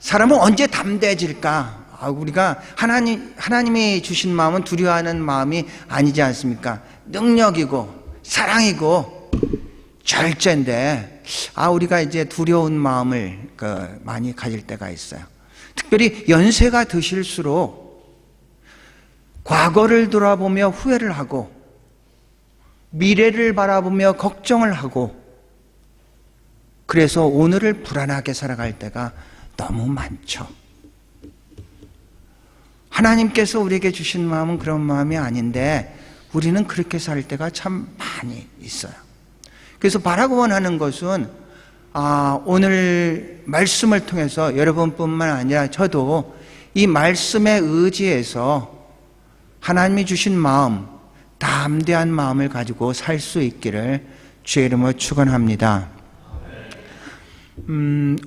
사람은 언제 담대해질까? 우리가 하나님이 주신 마음은 두려워하는 마음이 아니지 않습니까? 능력이고 사랑이고 절제인데 우리가 이제 두려운 마음을 많이 가질 때가 있어요. 특별히 연세가 드실수록 과거를 돌아보며 후회를 하고 미래를 바라보며 걱정을 하고 그래서 오늘을 불안하게 살아갈 때가 너무 많죠. 하나님께서 우리에게 주신 마음은 그런 마음이 아닌데 우리는 그렇게 살 때가 참 많이 있어요. 그래서 바라고 원하는 것은 오늘 말씀을 통해서 여러분뿐만 아니라 저도 이 말씀에 의지해서 하나님이 주신 마음, 담대한 마음을 가지고 살 수 있기를 주의 이름으로 축원합니다.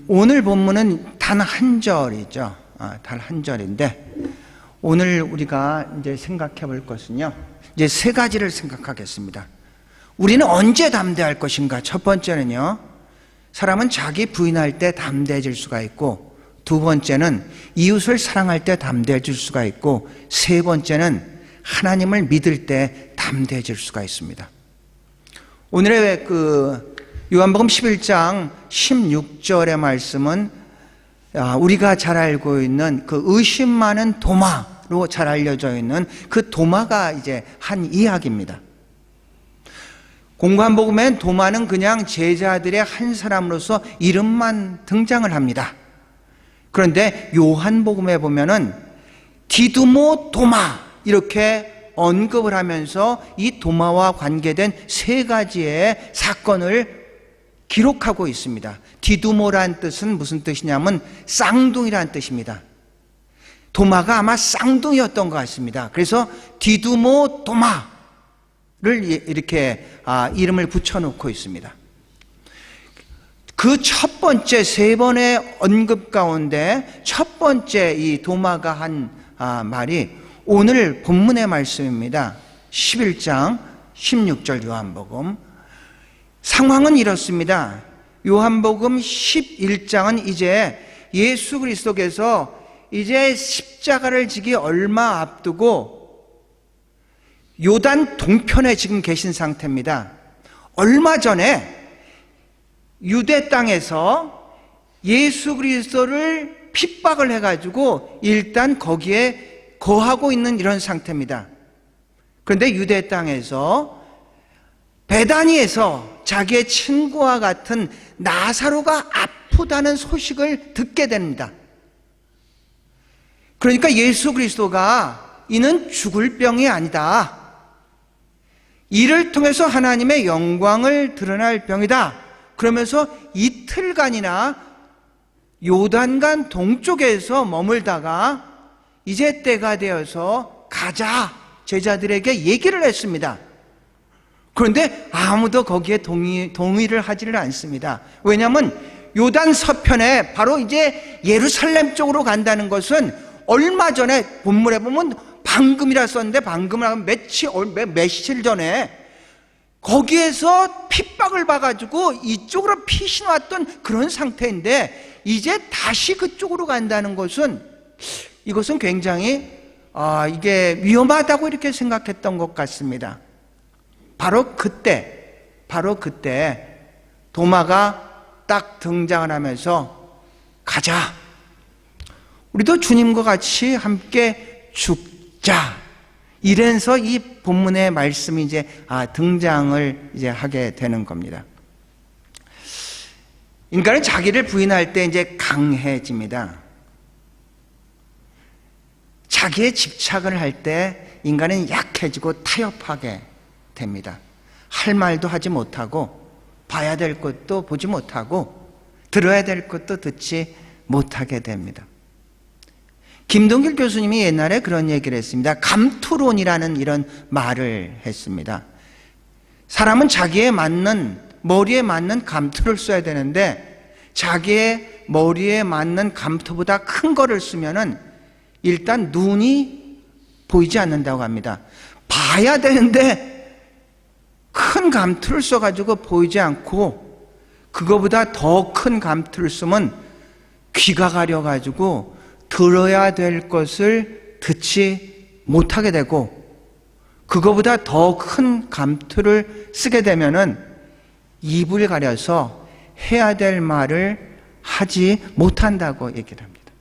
오늘 본문은 단 한 절이죠. 단 한 절인데 오늘 우리가 이제 생각해 볼 것은요, 이제 세 가지를 생각하겠습니다. 우리는 언제 담대할 것인가? 첫 번째는요, 사람은 자기 부인할 때 담대해질 수가 있고, 두 번째는 이웃을 사랑할 때 담대해질 수가 있고, 세 번째는 하나님을 믿을 때 담대해질 수가 있습니다. 오늘의 요한복음 11장 16절의 말씀은 우리가 잘 알고 있는 그 의심 많은 도마로 잘 알려져 있는 그 도마가 이제 한 이야기입니다. 공관복음엔 도마는 그냥 제자들의 한 사람으로서 이름만 등장을 합니다. 그런데 요한복음에 보면은 디두모 도마 이렇게 언급을 하면서 이 도마와 관계된 세 가지의 사건을 기록하고 있습니다. 디두모란 뜻은 무슨 뜻이냐면 쌍둥이란 뜻입니다. 도마가 아마 쌍둥이였던 것 같습니다. 그래서 디두모 도마를 이렇게 이름을 붙여놓고 있습니다. 그 첫 번째 세 번의 언급 가운데 첫 번째 이 도마가 한 말이 오늘 본문의 말씀입니다. 11장 16절 요한복음. 상황은 이렇습니다. 요한복음 11장은 이제 예수 그리스도께서 이제 십자가를 지기 얼마 앞두고 요단 동편에 지금 계신 상태입니다. 얼마 전에 유대 땅에서 예수 그리스도를 핍박을 해가지고 일단 거기에 거하고 있는 이런 상태입니다. 그런데 유대 땅에서 베다니에서 자기의 친구와 같은 나사로가 아프다는 소식을 듣게 됩니다. 그러니까 예수 그리스도가 이는 죽을 병이 아니다, 이를 통해서 하나님의 영광을 드러날 병이다, 그러면서 이틀간이나 요단강 동쪽에서 머물다가 이제 때가 되어서 가자 제자들에게 얘기를 했습니다. 그런데 아무도 거기에 동의를 하지를 않습니다. 왜냐하면 요단 서편에 바로 이제 예루살렘 쪽으로 간다는 것은 얼마 전에 본문에 보면 방금이라 썼는데 방금이라면 며칠 전에 거기에서 핍박을 봐가지고 이쪽으로 피신 왔던 그런 상태인데 이제 다시 그쪽으로 간다는 것은 이것은 굉장히 이게 위험하다고 이렇게 생각했던 것 같습니다. 바로 그때 도마가 딱 등장을 하면서 가자, 우리도 주님과 같이 함께 죽자, 이래서 이 본문의 말씀이 이제 등장을 이제 하게 되는 겁니다. 인간은 자기를 부인할 때 이제 강해집니다. 자기의 집착을 할 때 인간은 약해지고 타협하게 됩니다. 할 말도 하지 못하고 봐야 될 것도 보지 못하고 들어야 될 것도 듣지 못하게 됩니다. 김동길 교수님이 옛날에 그런 얘기를 했습니다. 감투론이라는 이런 말을 했습니다. 사람은 자기에 맞는, 머리에 맞는 감투를 써야 되는데 자기의 머리에 맞는 감투보다 큰 거를 쓰면은 일단 눈이 보이지 않는다고 합니다. 봐야 되는데 큰 감투를 써가지고 보이지 않고 그거보다 더 큰 감투를 쓰면 귀가 가려가지고 들어야 될 것을 듣지 못하게 되고, 그거보다 더 큰 감투를 쓰게 되면은 입을 가려서 해야 될 말을 하지 못한다고 얘기를 합니다.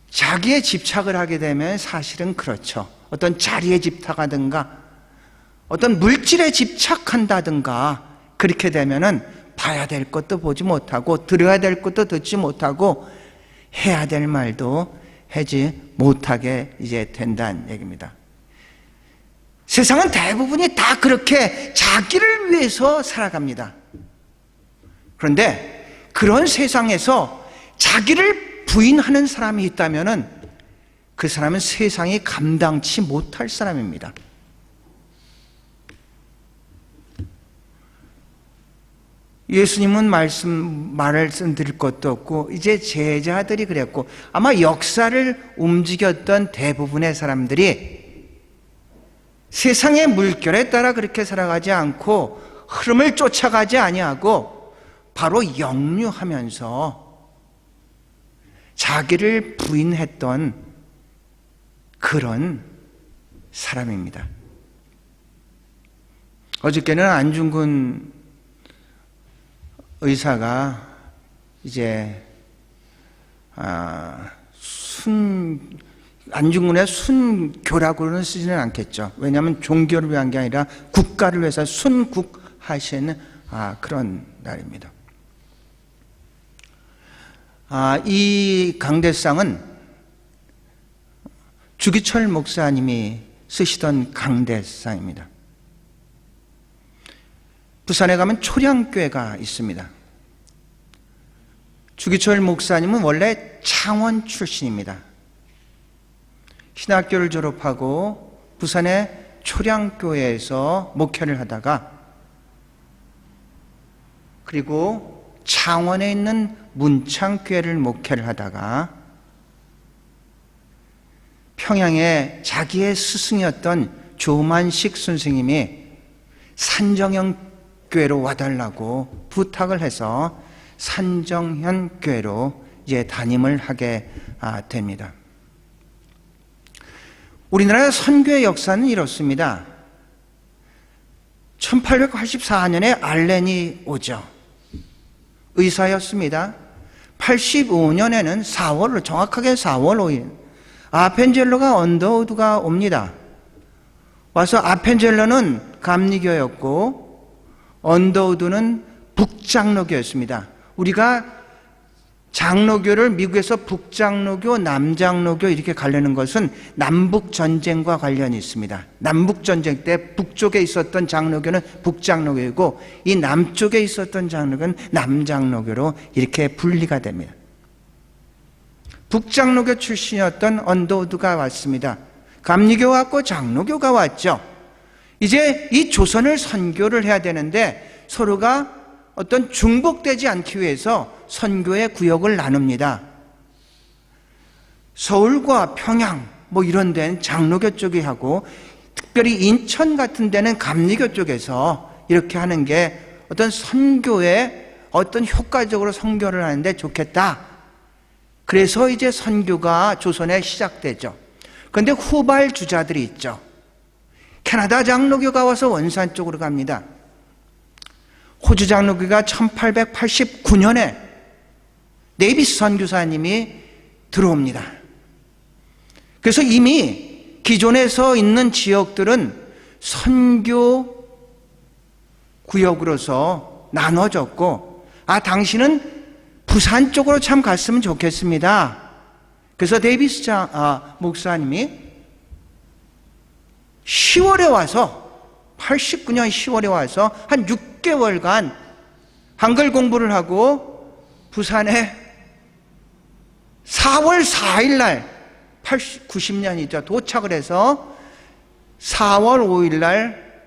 자기에 집착을 하게 되면 사실은 그렇죠. 어떤 자리에 집착하든가 어떤 물질에 집착한다든가 그렇게 되면은 봐야 될 것도 보지 못하고 들어야 될 것도 듣지 못하고 해야 될 말도 하지 못하게 이제 된다는 얘기입니다. 세상은 대부분이 다 그렇게 자기를 위해서 살아갑니다. 그런데 그런 세상에서 자기를 부인하는 사람이 있다면은 그 사람은 세상이 감당치 못할 사람입니다. 예수님은 말씀드릴 것도 없고 이제 제자들이 그랬고 아마 역사를 움직였던 대부분의 사람들이 세상의 물결에 따라 그렇게 살아가지 않고 흐름을 쫓아가지 아니하고 바로 역류하면서 자기를 부인했던 그런 사람입니다. 어저께는 안중근 의사가 이제 안중근의 순교라고는 쓰지는 않겠죠. 왜냐하면 종교를 위한 게 아니라 국가를 위해서 순국하시는 그런 날입니다. 이 강대상은 주기철 목사님이 쓰시던 강대상입니다. 부산에 가면 초량교회가 있습니다. 주기철 목사님은 원래 창원 출신입니다. 신학교를 졸업하고 부산의 초량교회에서 목회를 하다가 그리고 창원에 있는 문창교회를 목회를 하다가 평양에 자기의 스승이었던 조만식 선생님이 산정형 교회로 와달라고 부탁을 해서 산정현 교회로 이제 담임을 하게 됩니다. 우리나라의 선교의 역사는 이렇습니다. 1884년에 알렌이 오죠. 의사였습니다. 85년에는 4월, 정확하게 4월 5일 아펜젤러가 언더우드가 옵니다. 와서 아펜젤러는 감리교였고 언더우드는 북장로교였습니다. 우리가 장로교를 미국에서 북장로교, 남장로교 이렇게 가르는 것은 남북전쟁과 관련이 있습니다. 남북전쟁 때 북쪽에 있었던 장로교는 북장로교이고 이 남쪽에 있었던 장로교는 남장로교로 이렇게 분리가 됩니다. 북장로교 출신이었던 언더우드가 왔습니다. 감리교가 왔고 장로교가 왔죠. 이제 이 조선을 선교를 해야 되는데 서로가 어떤 중복되지 않기 위해서 선교의 구역을 나눕니다. 서울과 평양 뭐 이런 데는 장로교 쪽이 하고 특별히 인천 같은 데는 감리교 쪽에서 이렇게 하는 게 어떤 선교에 어떤 효과적으로 선교를 하는데 좋겠다. 그래서 이제 선교가 조선에 시작되죠. 그런데 후발 주자들이 있죠. 캐나다 장로교가 와서 원산 쪽으로 갑니다. 호주 장로교가 1889년에 네이비스 선교사님이 들어옵니다. 그래서 이미 기존에서 있는 지역들은 선교 구역으로서 나눠졌고 당신은 부산 쪽으로 참 갔으면 좋겠습니다. 그래서 네이비스 목사님이 10월에 와서 89년 10월에 와서 한 6개월간 한글 공부를 하고 부산에 4월 4일 날 90년이죠. 도착을 해서 4월 5일 날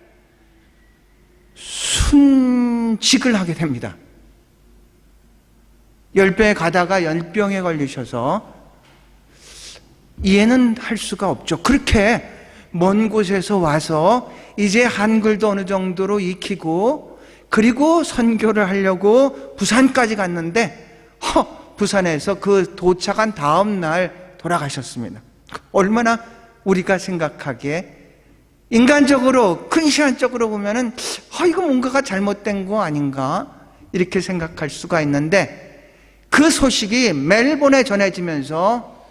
순직을 하게 됩니다. 열병에 가다가 열병에 걸리셔서 이해는 할 수가 없죠. 그렇게 먼 곳에서 와서 이제 한글도 어느 정도로 익히고 그리고 선교를 하려고 부산까지 갔는데 부산에서 그 도착한 다음 날 돌아가셨습니다. 얼마나 우리가 생각하기에 인간적으로 근시안적으로 보면은 이거 뭔가가 잘못된 거 아닌가 이렇게 생각할 수가 있는데, 그 소식이 멜번에 전해지면서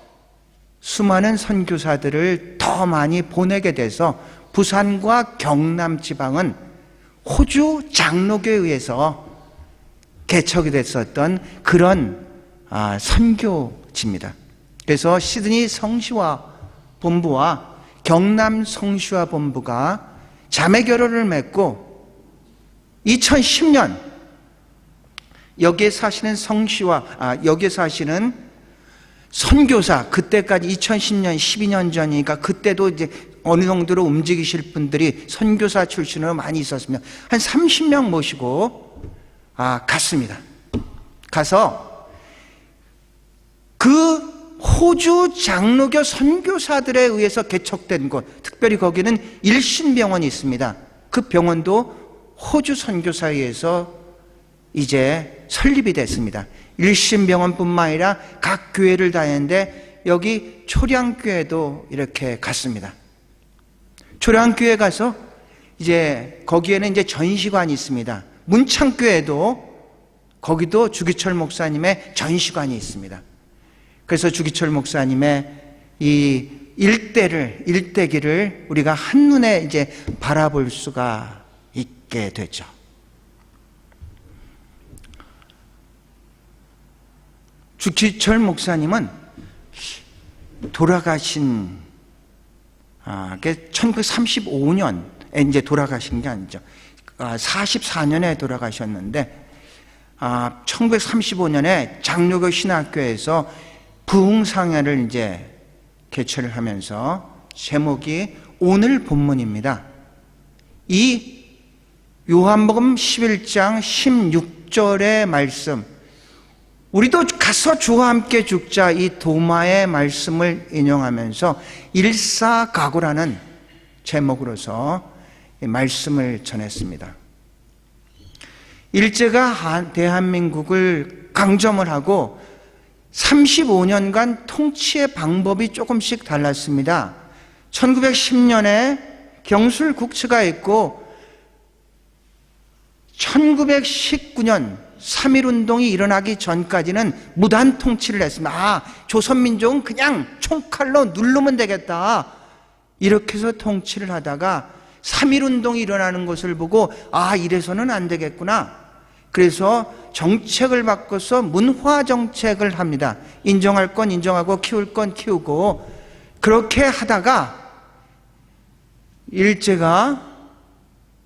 수많은 선교사들을 더 많이 보내게 돼서 부산과 경남 지방은 호주 장로교에 의해서 개척이 됐었던 그런 선교지입니다. 그래서 시드니 성시화 본부와 경남 성시화 본부가 자매 결혼을 맺고 2010년 여기에 사시는 여기에 사시는 선교사, 그때까지 2010년 12년 전이니까 그때도 이제 어느 정도로 움직이실 분들이 선교사 출신으로 많이 있었으면 한 30명 모시고 갔습니다. 가서 그 호주 장로교 선교사들에 의해서 개척된 곳, 특별히 거기는 일신병원이 있습니다. 그 병원도 호주 선교사에 의해서 이제 설립이 됐습니다. 일신병원뿐만 아니라 각 교회를 다녔는데 여기 초량교회도 이렇게 갔습니다. 초량교회 가서 이제 거기에는 이제 전시관이 있습니다. 문창교회도 거기도 주기철 목사님의 전시관이 있습니다. 그래서 주기철 목사님의 이 일대기를 우리가 한눈에 이제 바라볼 수가 있게 되죠. 주기철 목사님은 돌아가신 1935년에 이제 돌아가신 게 아니죠. 44년에 돌아가셨는데 1935년에 장로교 신학교에서 부흥상회를 이제 개최를 하면서 제목이 오늘 본문입니다. 이 요한복음 11장 16절의 말씀, 우리도 가서 주와 함께 죽자, 이 도마의 말씀을 인용하면서 일사각오라는 제목으로서 말씀을 전했습니다. 일제가 대한민국을 강점을 하고 35년간 통치의 방법이 조금씩 달랐습니다. 1910년에 경술국치가 있고 1919년 3.1운동이 일어나기 전까지는 무단 통치를 했습니다. 조선민족은 그냥 총칼로 누르면 되겠다, 이렇게 해서 통치를 하다가 3.1운동이 일어나는 것을 보고 이래서는 안 되겠구나, 그래서 정책을 바꿔서 문화정책을 합니다. 인정할 건 인정하고 키울 건 키우고, 그렇게 하다가 일제가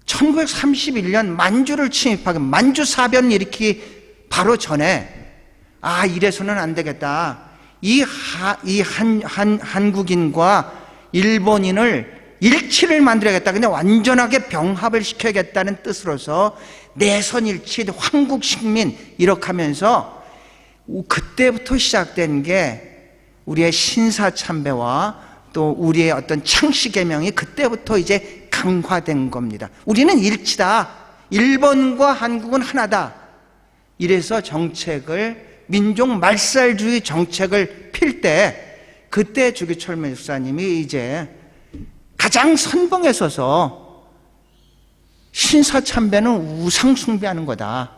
1931년 만주를 침입하고 만주사변 일으키기 바로 전에 이래서는 안 되겠다, 한국인과 일본인을 일치를 만들어야겠다, 그냥 완전하게 병합을 시켜야겠다는 뜻으로서 내선일치, 황국식민 이렇게 하면서 그때부터 시작된 게 우리의 신사참배와 또 우리의 어떤 창씨개명이 그때부터 이제 강화된 겁니다. 우리는 일치다, 일본과 한국은 하나다, 이래서 정책을, 민족 말살주의 정책을 필 때 그때 주기철 목사님이 이제 가장 선봉에 서서 신사참배는 우상숭배하는 거다,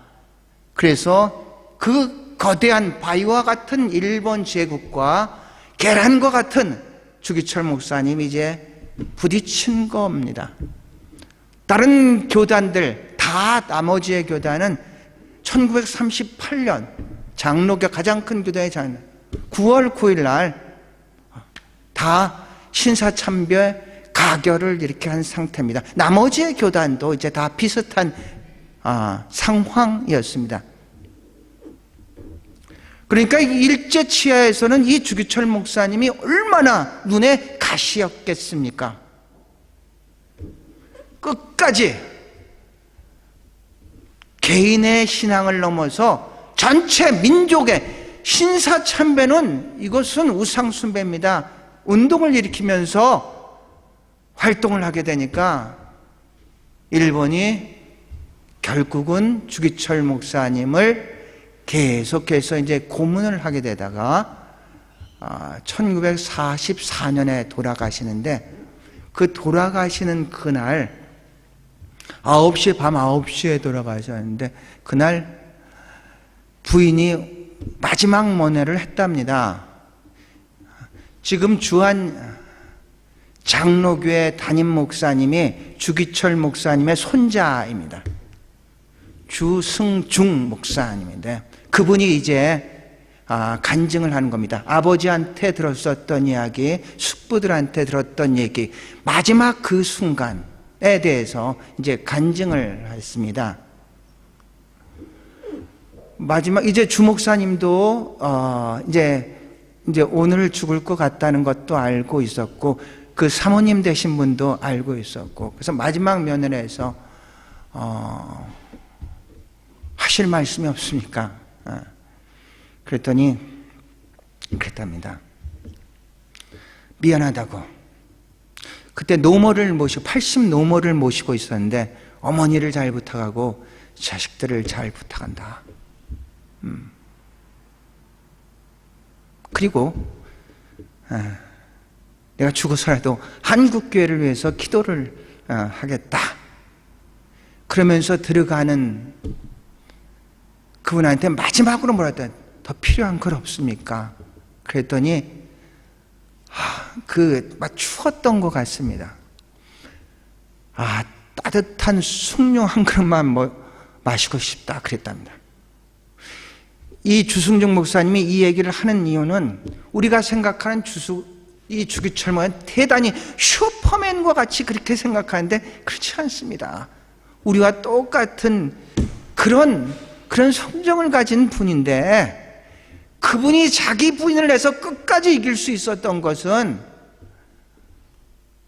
그래서 그 거대한 바위와 같은 일본 제국과 계란과 같은 주기철 목사님이 이제 부딪힌 겁니다. 다른 교단들 다, 나머지의 교단은 1938년 장로교 가장 큰 교단의 9월 9일 날 다 신사참배 가결을 이렇게 한 상태입니다. 나머지의 교단도 이제 다 비슷한 상황이었습니다. 그러니까 일제 치하에서는 이 주기철 목사님이 얼마나 눈에 가시였겠습니까? 끝까지 개인의 신앙을 넘어서 전체 민족의 신사참배는 이것은 우상숭배입니다, 운동을 일으키면서 활동을 하게 되니까 일본이 결국은 주기철 목사님을 계속해서 이제 고문을 하게 되다가 1944년에 돌아가시는데, 그 돌아가시는 그날 9시에, 밤 9시에 돌아가셨는데, 그날 부인이 마지막 면회를 했답니다. 지금 주한 장로교회 담임 목사님이 주기철 목사님의 손자입니다. 주승중 목사님인데, 그분이 이제 간증을 하는 겁니다. 아버지한테 들었었던 이야기, 숙부들한테 들었던 얘기, 마지막 그 순간에 대해서 이제 간증을 했습니다. 마지막 이제 주 목사님도 이제 오늘 죽을 것 같다는 것도 알고 있었고, 그 사모님 되신 분도 알고 있었고, 그래서 마지막 면회에서 하실 말씀이 없습니까? 그랬더니 그랬답니다. 미안하다고. 그때 노모를 모시고 80 노모를 모시고 있었는데, 어머니를 잘 부탁하고 자식들을 잘 부탁한다. 그리고 내가 죽어서라도 한국교회를 위해서 기도를 하겠다. 그러면서 들어가는 그분한테 마지막으로 뭐라 했다. 더 필요한 건 없습니까? 그랬더니 막 추웠던 것 같습니다. 따뜻한 숭늉 한 그릇만 마시고 싶다 그랬답니다. 이 주승중 목사님이 이 얘기를 하는 이유는, 우리가 생각하는 이 주기철 목사님 대단히 슈퍼맨과 같이 그렇게 생각하는데 그렇지 않습니다. 우리와 똑같은 그런 성정을 가진 분인데, 그분이 자기 부인을 내서 끝까지 이길 수 있었던 것은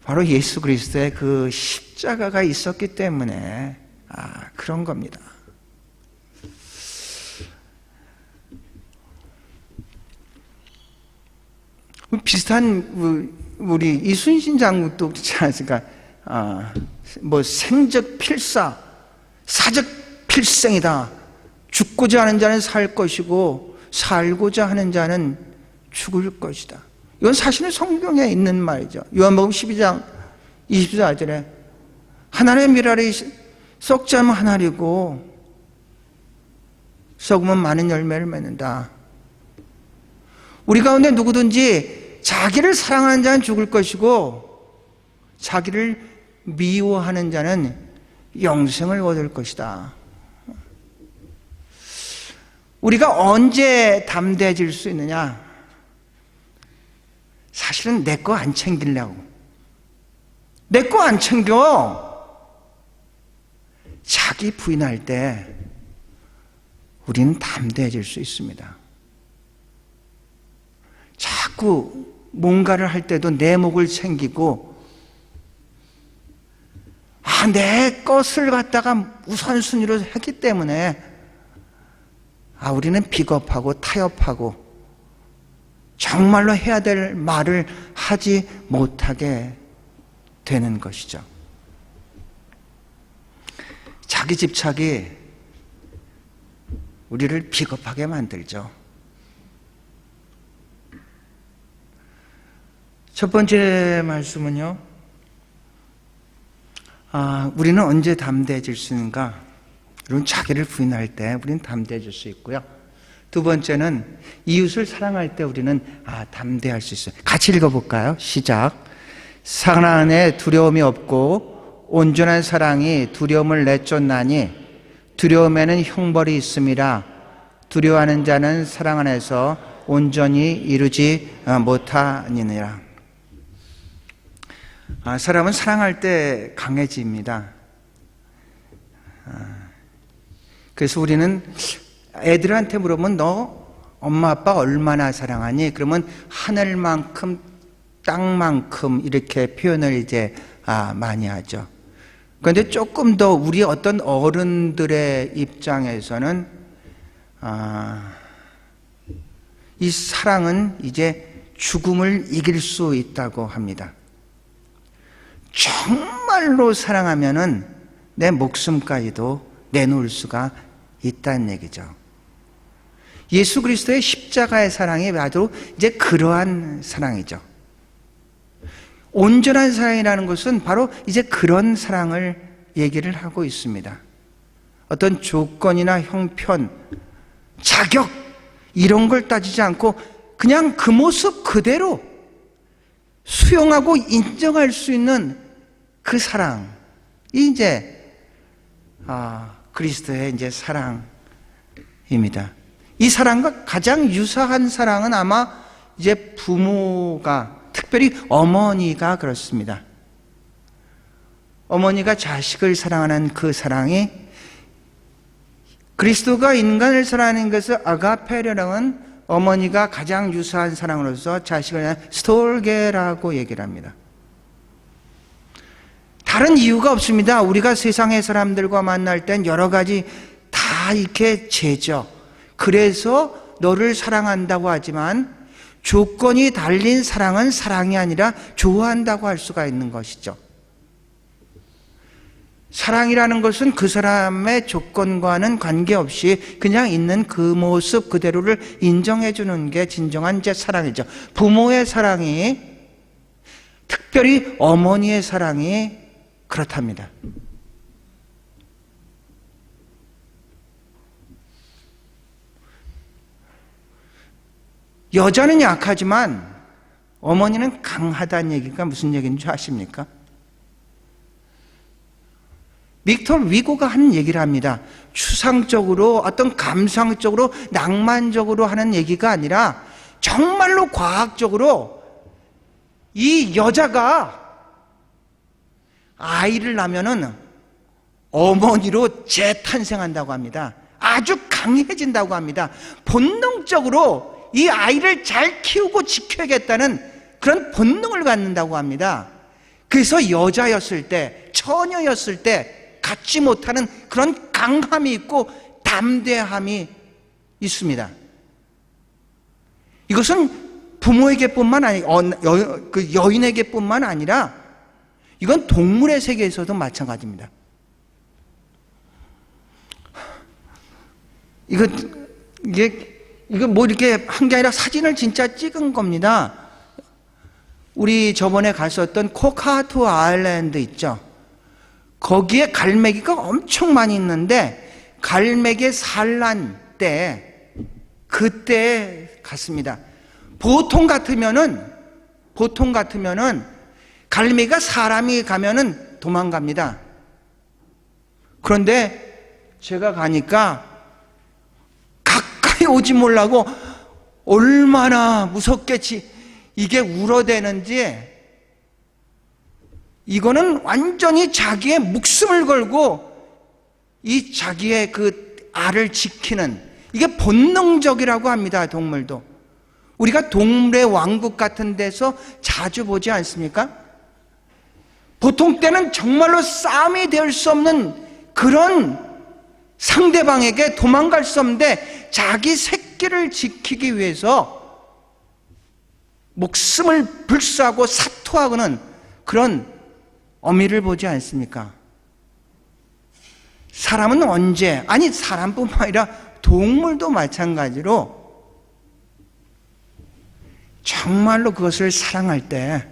바로 예수 그리스도의 그 십자가가 있었기 때문에 그런 겁니다. 비슷한 우리 이순신 장군도 그렇지 않습니까? 생적 필사, 사적 필생이다. 죽고자 하는 자는 살 것이고 살고자 하는 자는 죽을 것이다. 이건 사실은 성경에 있는 말이죠. 요한복음 12장 24절에 하나님의 미랄이 썩지 않으면 하나리고 썩으면 많은 열매를 맺는다. 우리 가운데 누구든지 자기를 사랑하는 자는 죽을 것이고 자기를 미워하는 자는 영생을 얻을 것이다. 우리가 언제 담대해질 수 있느냐? 사실은 내 거 안 챙기려고. 내 거 안 챙겨. 자기 부인할 때 우리는 담대해질 수 있습니다. 자꾸 뭔가를 할 때도 내 목을 챙기고 내 것을 갖다가 우선순위로 했기 때문에 우리는 비겁하고 타협하고 정말로 해야 될 말을 하지 못하게 되는 것이죠. 자기 집착이 우리를 비겁하게 만들죠. 첫 번째 말씀은요, 우리는 언제 담대해질 수 있는가? 여러분, 자기를 부인할 때 우리는 담대해질 수 있고요. 두 번째는 이웃을 사랑할 때 우리는 담대할 수 있어요. 같이 읽어볼까요? 시작. 사랑 안에 두려움이 없고 온전한 사랑이 두려움을 내쫓나니 두려움에는 형벌이 있음이라. 두려워하는 자는 사랑 안에서 온전히 이루지 못하니라. 사람은 사랑할 때 강해집니다. 그래서 우리는 애들한테 물어보면 너 엄마 아빠 얼마나 사랑하니? 그러면 하늘만큼 땅만큼 이렇게 표현을 이제 많이 하죠. 그런데 조금 더 우리 어떤 어른들의 입장에서는 이 사랑은 이제 죽음을 이길 수 있다고 합니다. 정말로 사랑하면은 내 목숨까지도 내놓을 수가 있다는 얘기죠. 예수 그리스도의 십자가의 사랑이 바로 이제 그러한 사랑이죠. 온전한 사랑이라는 것은 바로 이제 그런 사랑을 얘기를 하고 있습니다. 어떤 조건이나 형편, 자격 이런 걸 따지지 않고 그냥 그 모습 그대로 수용하고 인정할 수 있는 그 사랑이 이제 그리스도의 이제 사랑입니다. 이 사랑과 가장 유사한 사랑은 아마 이제 부모가, 특별히 어머니가 그렇습니다. 어머니가 자식을 사랑하는 그 사랑이, 그리스도가 인간을 사랑하는 것을 아가페라는 어머니가 가장 유사한 사랑으로서 자식을 스톨게라고 얘기를 합니다. 다른 이유가 없습니다. 우리가 세상의 사람들과 만날 땐 여러 가지 다 이렇게 죄죠. 그래서 너를 사랑한다고 하지만 조건이 달린 사랑은 사랑이 아니라 좋아한다고 할 수가 있는 것이죠. 사랑이라는 것은 그 사람의 조건과는 관계없이 그냥 있는 그 모습 그대로를 인정해 주는 게 진정한 제 사랑이죠. 부모의 사랑이, 특별히 어머니의 사랑이 그렇답니다. 여자는 약하지만 어머니는 강하다는 얘기가 무슨 얘기인 줄 아십니까? 빅토르 위고가 한 얘기를 합니다. 추상적으로, 어떤 감상적으로, 낭만적으로 하는 얘기가 아니라 정말로 과학적으로 이 여자가 아이를 낳으면은 어머니로 재탄생한다고 합니다. 아주 강해진다고 합니다. 본능적으로 이 아이를 잘 키우고 지켜야겠다는 그런 본능을 갖는다고 합니다. 그래서 여자였을 때, 처녀였을 때 갖지 못하는 그런 강함이 있고 담대함이 있습니다. 이것은 부모에게뿐만 아니라 그 여인에게뿐만 아니라 이건 동물의 세계에서도 마찬가지입니다. 이거 뭐 이렇게 한 게 아니라 사진을 진짜 찍은 겁니다. 우리 저번에 갔었던 코카투 아일랜드 있죠. 거기에 갈매기가 엄청 많이 있는데 갈매기의 산란 때 그때 갔습니다. 보통 같으면은 갈매기가 사람이 가면은 도망갑니다. 그런데 제가 가니까 가까이 오지 말라고 얼마나 무섭겠지. 이게 울어대는지, 이거는 완전히 자기의 목숨을 걸고 이 자기의 그 알을 지키는, 이게 본능적이라고 합니다. 동물도. 우리가 동물의 왕국 같은 데서 자주 보지 않습니까? 보통 때는 정말로 싸움이 될 수 없는 그런 상대방에게 도망갈 수 없는데 자기 새끼를 지키기 위해서 목숨을 불사하고 사토하고는 그런 어미를 보지 않습니까? 사람은 언제, 아니 사람뿐만 아니라 동물도 마찬가지로 정말로 그것을 사랑할 때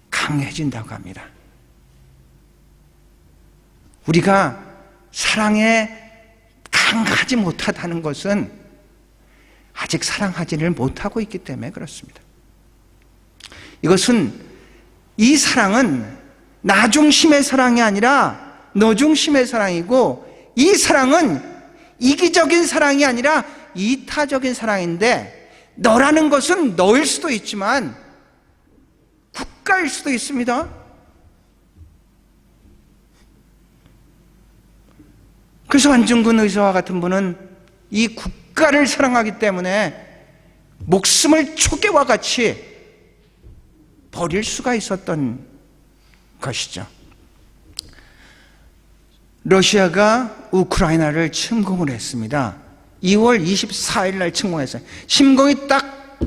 강해진다고 합니다. 우리가 사랑에 강하지 못하다는 것은 아직 사랑하지를 못하고 있기 때문에 그렇습니다. 이것은, 이 사랑은 나 중심의 사랑이 아니라 너 중심의 사랑이고, 이 사랑은 이기적인 사랑이 아니라 이타적인 사랑인데, 너라는 것은 너일 수도 있지만 국가일 수도 있습니다. 그래서 안중근 의사와 같은 분은 이 국가를 사랑하기 때문에 목숨을 초계와 같이 버릴 수가 있었던 것이죠. 러시아가 우크라이나를 침공을 했습니다. 2월 24일 날 침공했어요. 침공이 딱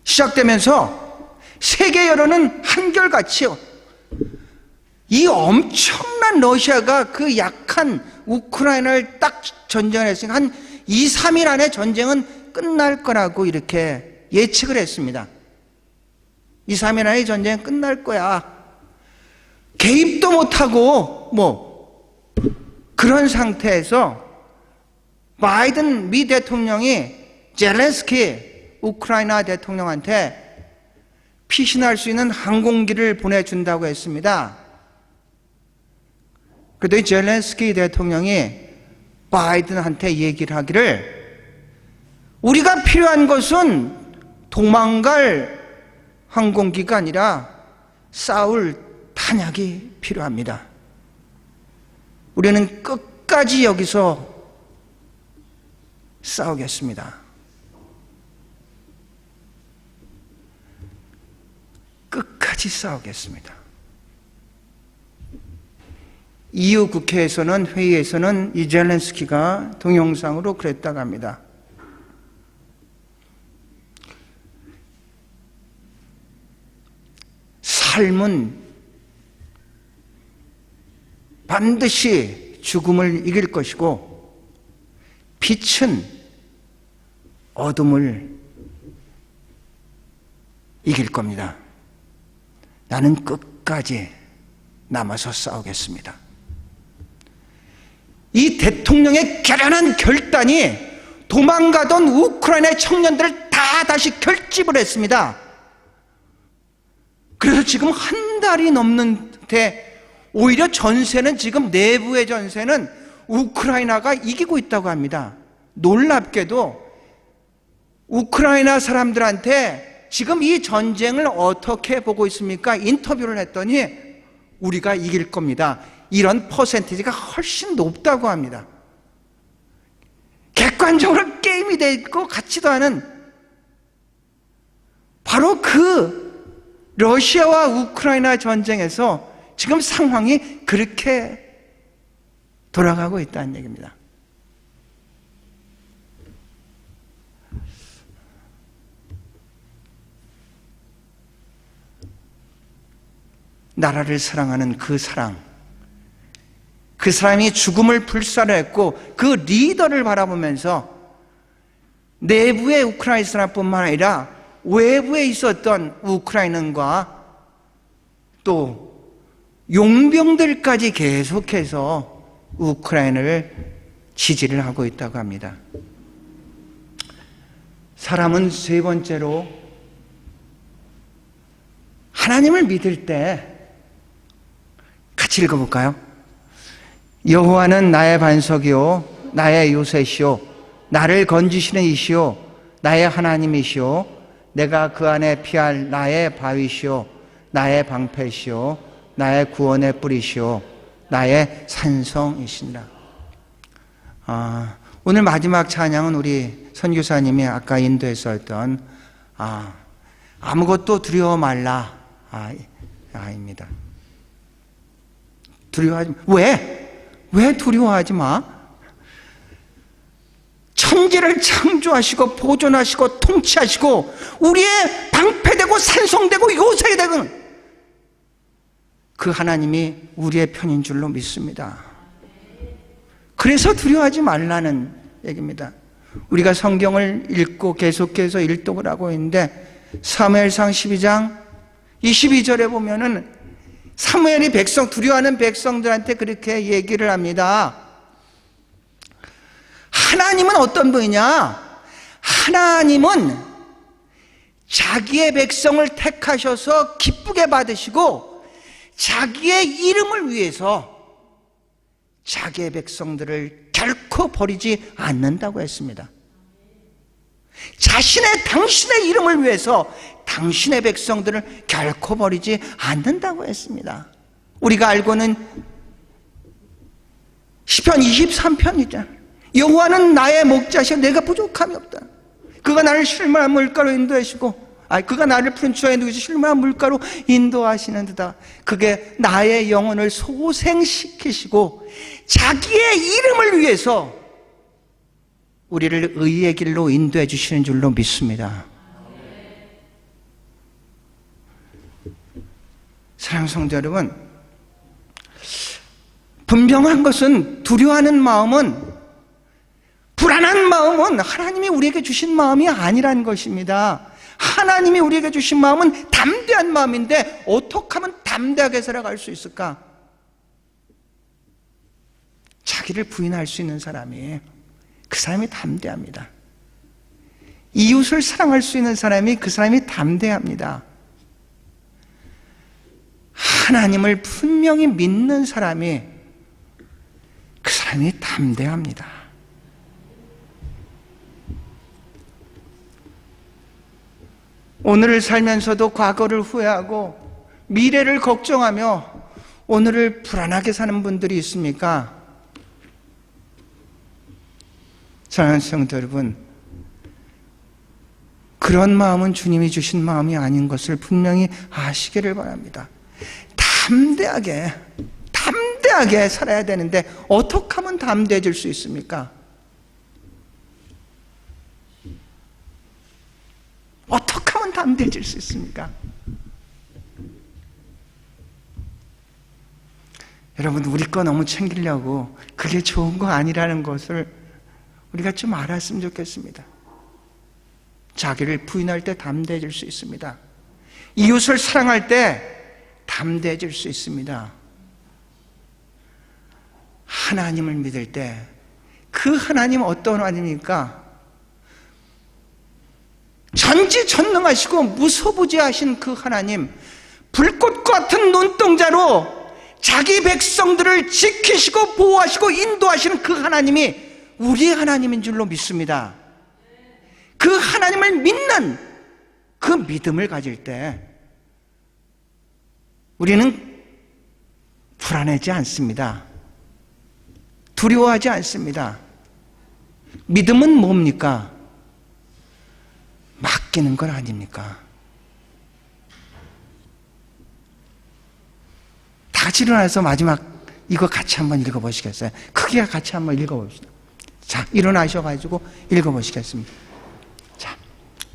시작되면서 세계 여론은 한결같이 이 엄청난 러시아가 그 약한 우크라이나를 딱 전쟁했으니까 한 2, 3일 안에 전쟁은 끝날 거라고 이렇게 예측을 했습니다. 2, 3일 안에 전쟁은 끝날 거야. 개입도 못하고 그런 상태에서 바이든 미 대통령이 젤렌스키 우크라이나 대통령한테 피신할 수 있는 항공기를 보내준다고 했습니다. 그런데 젤렌스키 대통령이 바이든한테 얘기를 하기를, 우리가 필요한 것은 도망갈 항공기가 아니라 싸울 탄약이 필요합니다. 우리는 끝까지 여기서 싸우겠습니다. 끝까지 싸우겠습니다. EU 국회에서는, 회의에서는 이 젤렌스키가 동영상으로 그랬다고 합니다. 삶은 반드시 죽음을 이길 것이고, 빛은 어둠을 이길 겁니다. 나는 끝까지 남아서 싸우겠습니다. 이 대통령의 결연한 결단이 도망가던 우크라이나의 청년들을 다 다시 결집을 했습니다. 그래서 지금 한 달이 넘는데 오히려 전세는, 지금 내부의 전세는 우크라이나가 이기고 있다고 합니다. 놀랍게도 우크라이나 사람들한테 지금 이 전쟁을 어떻게 보고 있습니까? 인터뷰를 했더니 우리가 이길 겁니다. 이런 퍼센티지가 훨씬 높다고 합니다. 객관적으로 게임이 돼 있고 같지도 않은 바로 그 러시아와 우크라이나 전쟁에서 지금 상황이 그렇게 돌아가고 있다는 얘기입니다. 나라를 사랑하는 그 사랑, 그 사람이 죽음을 불사르했고 그 리더를 바라보면서 내부의 우크라이나 사람뿐만 아니라 외부에 있었던 우크라이나과 또 용병들까지 계속해서 우크라이나를 지지를 하고 있다고 합니다. 사람은 세 번째로 하나님을 믿을 때, 같이 읽어볼까요? 여호와는 나의 반석이요 나의 요새시요 나를 건지시는 이시요 나의 하나님이시요 내가 그 안에 피할 나의 바위시요 나의 방패시요 나의 구원의 뿌리시요 나의 산성이시니라. 오늘 마지막 찬양은 우리 선교사님이 아까 인도에서 했던 아무것도 두려워 말라 입니다. 두려워하지 마. 왜 두려워하지 마? 천지를 창조하시고 보존하시고 통치하시고 우리의 방패되고 산성되고 요새되고 그 하나님이 우리의 편인 줄로 믿습니다. 그래서 두려워하지 말라는 얘기입니다. 우리가 성경을 읽고 계속해서 일독을 하고 있는데 사무엘상 12장 22절에 보면은 사무엘이 두려워하는 백성들한테 그렇게 얘기를 합니다. 하나님은 어떤 분이냐? 하나님은 자기의 백성을 택하셔서 기쁘게 받으시고 자기의 이름을 위해서 자기의 백성들을 결코 버리지 않는다고 했습니다. 당신의 이름을 위해서 당신의 백성들을 결코 버리지 않는다고 했습니다. 우리가 알고는 시편 23편이잖아요. 여호와는 나의 목자시여 내가 부족함이 없다. 그가 나를 실만한 물가로 인도하시고 그가 나를 푸른 추하에 누이시 실만한 물가로 인도하시는 듯다. 그게 나의 영혼을 소생시키시고 자기의 이름을 위해서 우리를 의의 길로 인도해 주시는 줄로 믿습니다. 사랑하는 성도 여러분, 분명한 것은 두려워하는 마음은, 불안한 마음은 하나님이 우리에게 주신 마음이 아니라는 것입니다. 하나님이 우리에게 주신 마음은 담대한 마음인데 어떻게 하면 담대하게 살아갈 수 있을까? 자기를 부인할 수 있는 사람이, 그 사람이 담대합니다. 이웃을 사랑할 수 있는 사람이, 그 사람이 담대합니다. 하나님을 분명히 믿는 사람이, 그 사람이 담대합니다. 오늘을 살면서도 과거를 후회하고 미래를 걱정하며 오늘을 불안하게 사는 분들이 있습니까? 사랑하는 성도 여러분, 그런 마음은 주님이 주신 마음이 아닌 것을 분명히 아시기를 바랍니다. 담대하게 살아야 되는데 어떻게 하면 담대해질 수 있습니까? 어떻게 하면 담대해질 수 있습니까? 여러분, 우리 거 너무 챙기려고 그게 좋은 거 아니라는 것을 우리가 좀 알았으면 좋겠습니다. 자기를 부인할 때 담대해질 수 있습니다. 이웃을 사랑할 때 담대해질 수 있습니다. 하나님을 믿을 때, 그 하나님 어떤 하나님입니까? 전지전능하시고 무소부지하신 그 하나님, 불꽃 같은 눈동자로 자기 백성들을 지키시고 보호하시고 인도하시는 그 하나님이 우리의 하나님인 줄로 믿습니다. 그 하나님을 믿는 그 믿음을 가질 때 우리는 불안하지 않습니다. 두려워하지 않습니다. 믿음은 뭡니까? 맡기는 것 아닙니까? 다 같이 일어나서 마지막 이거 같이 한번 읽어보시겠어요? 크게 같이 한번 읽어봅시다. 자, 일어나셔가지고 읽어보시겠습니다. 자,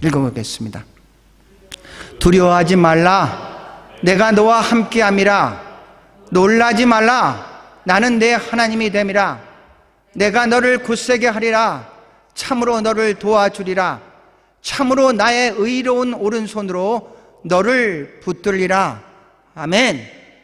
읽어보겠습니다. 두려워하지 말라. 내가 너와 함께함이라. 놀라지 말라. 나는 내 하나님이 됨이라. 내가 너를 굳세게 하리라. 참으로 너를 도와주리라. 참으로 나의 의로운 오른손으로 너를 붙들리라. 아멘.